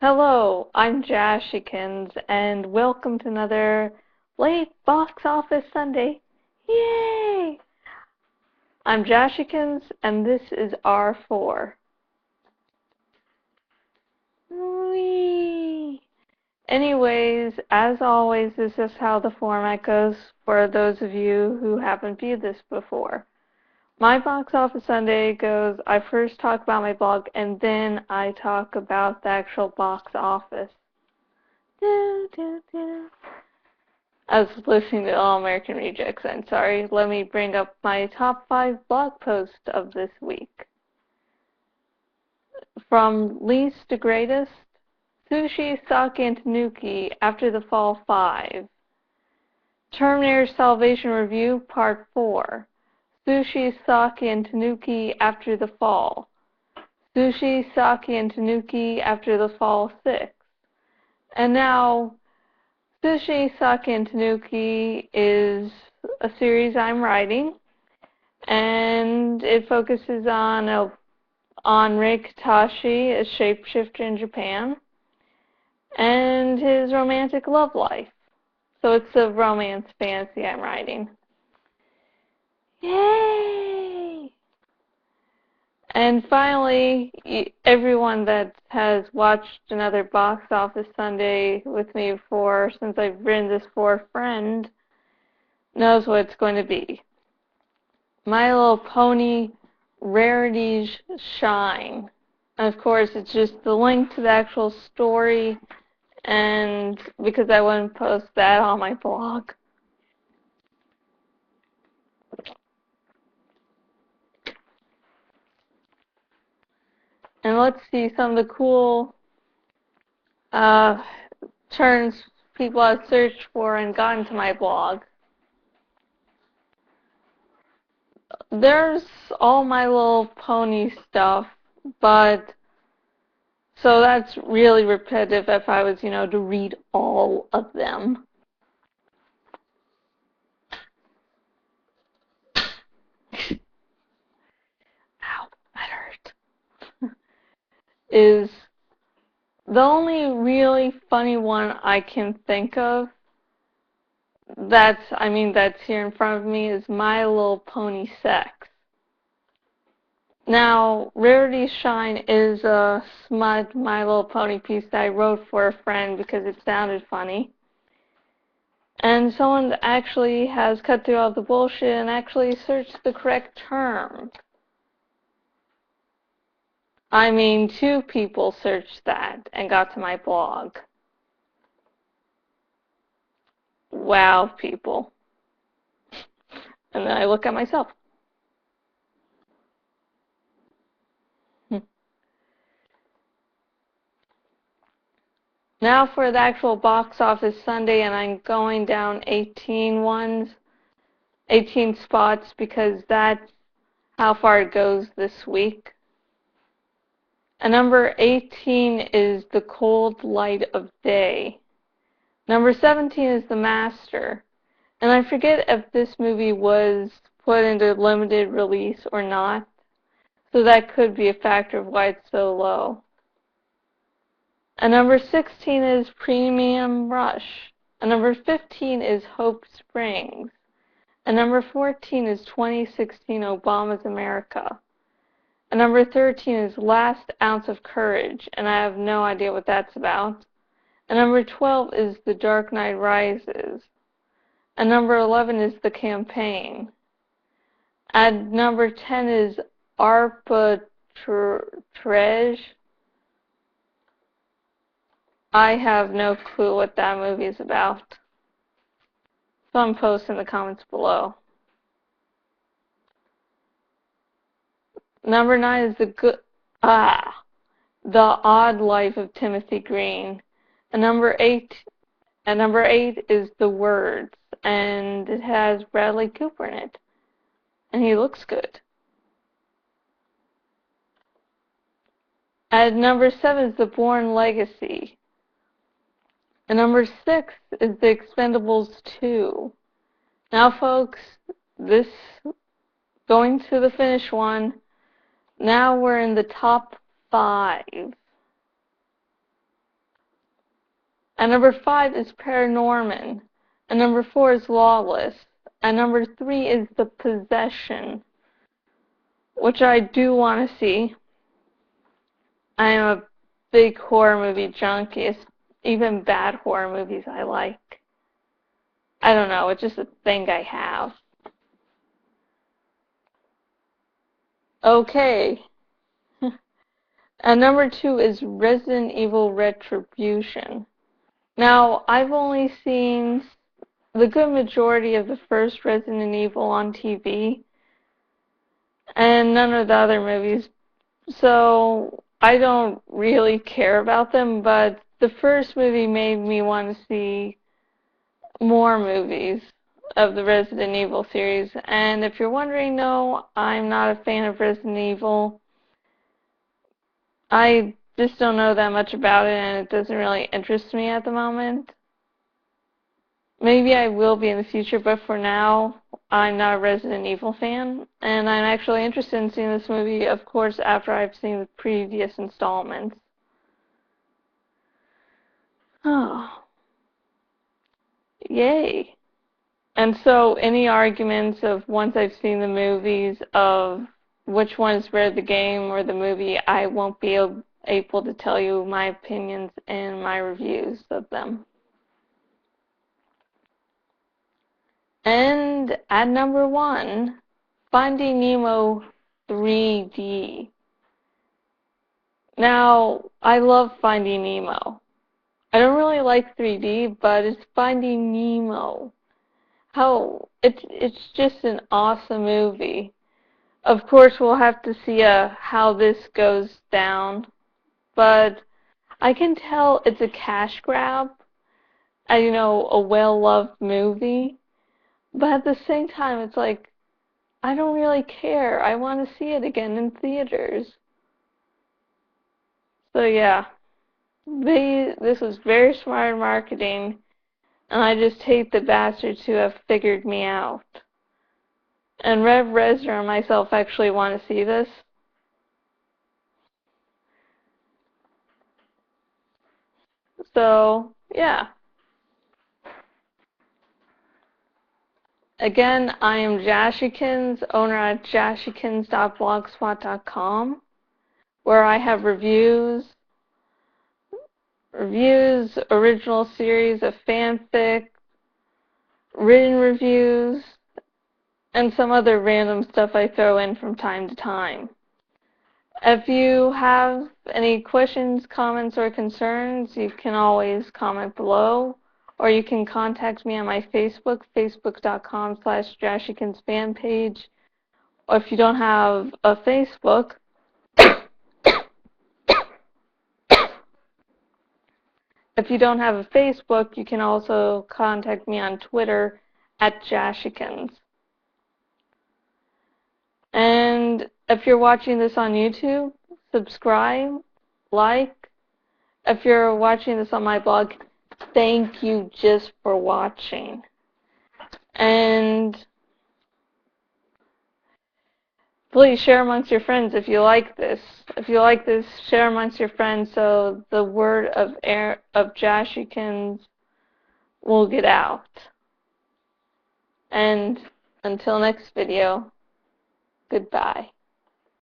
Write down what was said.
Hello, I'm Jashykins, and welcome to another late box office Sunday. Yay! I'm Jashykins, and this is R4. Whee! Anyways, as always, this is how the format goes for those of you who haven't viewed this before. My box office Sunday goes, I first talk about my blog, and then I talk about the actual box office. I was listening to All American Rejects, I'm sorry. Let me bring up my top 5 blog posts of this week. From least to greatest, Sushi, Sake, and Tanuki After the Fall 5. Terminator Salvation Review Part 4. Sushi, Sake, and Tanuki After the Fall. Sushi, Sake, and Tanuki After the Fall 6. And now, Sushi, Sake, and Tanuki is a series I'm writing, and it focuses on Rei Katashi, a shapeshifter in Japan, and his romantic love life. So it's a romance fantasy I'm writing. Yay! And finally, everyone that has watched another box office Sunday with me before, since I've written this for a friend, knows what it's going to be. My Little Pony Rarities Shine. And of course, it's just the link to the actual story, and because I wouldn't post that on my blog. And let's see some of the cool terms people have searched for and gotten to my blog. There's all My Little Pony stuff, but so that's really repetitive if I was, to read all of them. Ow, that hurt. Is the only really funny one I can think of that's here in front of me is My Little Pony Sex. Now, Rarity Shine is a smut My Little Pony piece that I wrote for a friend because it sounded funny. And someone actually has cut through all the bullshit and actually searched the correct term. 2 people searched that and got to my blog. Wow, people. And then I look at myself. Now for the actual box office Sunday, and I'm going down 18 spots because that's how far it goes this week. And number 18 is The Cold Light of Day. Number 17 is The Master. And I forget if this movie was put into limited release or not, so that could be a factor of why it's so low. And number 16 is Premium Rush. And number 15 is Hope Springs. And number 14 is 2016 Obama's America. And number 13 is Last Ounce of Courage, and I have no idea what that's about. And number 12 is The Dark Knight Rises. And number 11 is The Campaign. And number 10 is Arbitrage. I have no clue what that movie is about. Some post in the comments below. Number 9 is The Odd Life of Timothy Green. And number 8 is The Words, and it has Bradley Cooper in it. And he looks good. At number 7 is The Bourne Legacy. And number 6 is The Expendables 2. Now, folks, this going to the finish one. Now we're in the top 5. And number 5 is Paranorman. And number 4 is Lawless. And number 3 is The Possession, which I do want to see. I am a big horror movie junkie. Even bad horror movies I like. I don't know, it's just a thing I have. Okay. And number 2 is Resident Evil Retribution. Now, I've only seen the good majority of the first Resident Evil on TV, and none of the other movies, so I don't really care about them, but the first movie made me want to see more movies of the Resident Evil series. And if you're wondering, no, I'm not a fan of Resident Evil. I just don't know that much about it, and it doesn't really interest me at the moment. Maybe I will be in the future, but for now, I'm not a Resident Evil fan, and I'm actually interested in seeing this movie, of course, after I've seen the previous installments. Oh. Yay. And so, any arguments of once I've seen the movies of which one is better, the game or the movie, I won't be able to tell you my opinions and my reviews of them. And at number 1, Finding Nemo 3D. Now, I love Finding Nemo. I don't really like 3D, but it's Finding Nemo. It's just an awesome movie. Of course, we'll have to see how this goes down, but I can tell it's a cash grab, a well-loved movie, but at the same time, it's like, I don't really care. I want to see it again in theaters. So yeah, this was very smart marketing, and I just hate the bastards who have figured me out. And Rev Reznor and myself actually want to see this. So, yeah. Again, I am Jashykins, owner at jashykins.blogspot.com, where I have reviews, original series of fanfic, written reviews, and some other random stuff I throw in from time to time. If you have any questions, comments, or concerns, you can always comment below, or you can contact me on my Facebook, facebook.com/jashykins fan page. Or if you don't have a Facebook, you can also contact me on Twitter at jashykins. And if you're watching this on YouTube, subscribe, like. If you're watching this on my blog, thank you just for watching. And please share amongst your friends if you like this. If you like this, share amongst your friends so the word of Jashykins will get out. And until next video, goodbye.